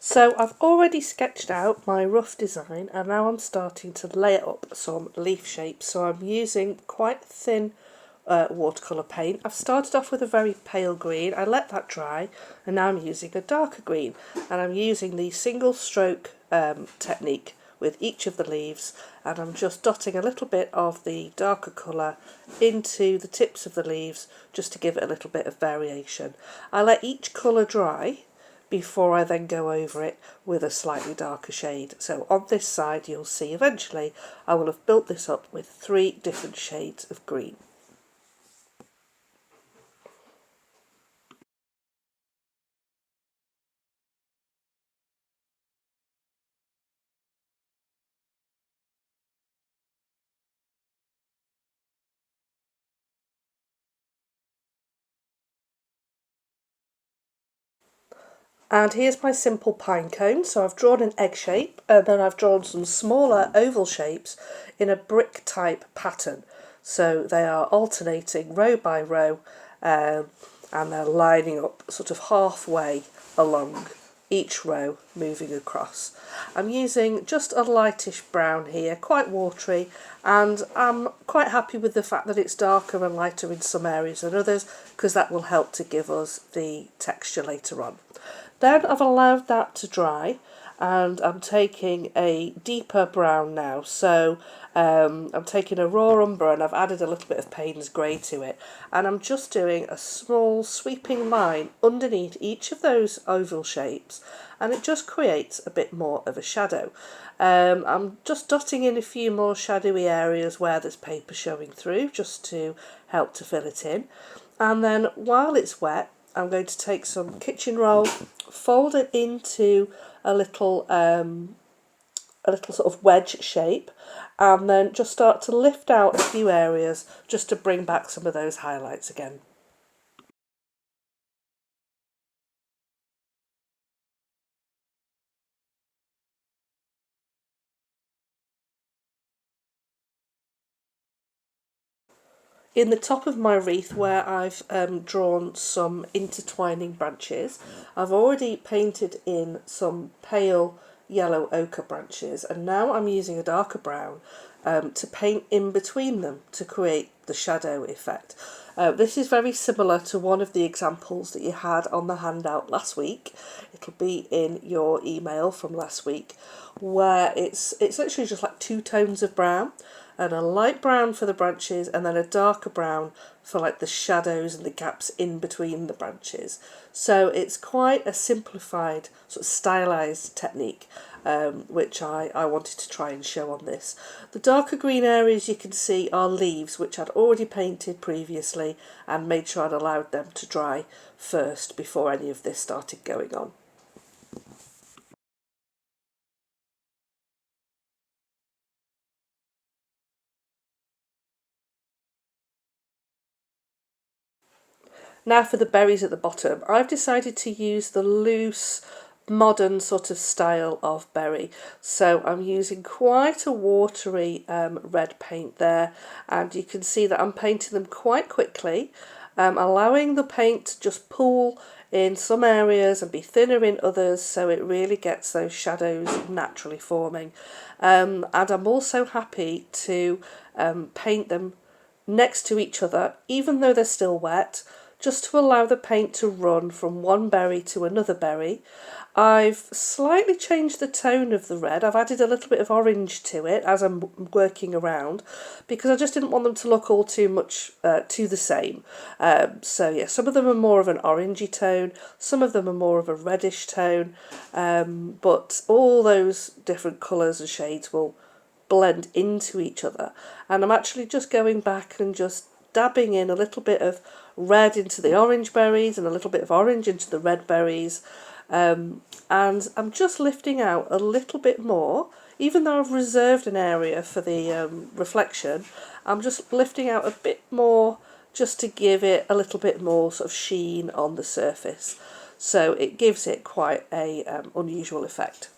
So I've already sketched out my rough design and now I'm starting to layer up some leaf shapes. So I'm using quite thin watercolour paint. I've started off with a very pale green, I let that dry, and now I'm using a darker green, and I'm using the single stroke technique with each of the leaves, and I'm just dotting a little bit of the darker colour into the tips of the leaves just to give it a little bit of variation. I let each colour dry before I then go over it with a slightly darker shade. So on this side you'll see eventually I will have built this up with 3 different shades of green. And here's my simple pine cone. So I've drawn an egg shape and then I've drawn some smaller oval shapes in a brick type pattern. So they are alternating row by row and they're lining up sort of halfway along each row moving across. I'm using just a lightish brown here, quite watery, and I'm quite happy with the fact that it's darker and lighter in some areas than others because that will help to give us the texture later on. Then I've allowed that to dry and I'm taking a deeper brown now. So I'm taking a raw umber and I've added a little bit of Payne's grey to it, and I'm just doing a small sweeping line underneath each of those oval shapes, and it just creates a bit more of a shadow. I'm just dotting in a few more shadowy areas where there's paper showing through just to help to fill it in, and then while it's wet I'm going to take some kitchen roll, fold it into a little sort of wedge shape, and then just start to lift out a few areas just to bring back some of those highlights again. In the top of my wreath, where I've drawn some intertwining branches, I've already painted in some pale yellow ochre branches, and now I'm using a darker brown to paint in between them to create the shadow effect. This is very similar to one of the examples that you had on the handout last week. It'll be in your email from last week, where it's literally just like 2 tones of brown, and a light brown for the branches and then a darker brown for like the shadows and the gaps in between the branches. So it's quite a simplified sort of stylized technique, which I wanted to try and show on this. The darker green areas you can see are leaves which I'd already painted previously and made sure I'd allowed them to dry first before any of this started going on. Now for the berries at the bottom, I've decided to use the loose modern sort of style of berry. So I'm using quite a watery red paint there, and you can see that I'm painting them quite quickly, allowing the paint to just pool in some areas and be thinner in others, so it really gets those shadows naturally forming. And I'm also happy to paint them next to each other, even though they're still wet, just to allow the paint to run from one berry to another berry. I've slightly changed the tone of the red. I've added a little bit of orange to it as I'm working around because I just didn't want them to look all too much to the same. So yeah, some of them are more of an orangey tone, some of them are more of a reddish tone, but all those different colours and shades will blend into each other. And I'm actually just going back and just dabbing in a little bit of red into the orange berries and a little bit of orange into the red berries, and I'm just lifting out a little bit more. Even though I've reserved an area for the reflection, I'm just lifting out a bit more just to give it a little bit more sort of sheen on the surface, so it gives it quite a unusual effect.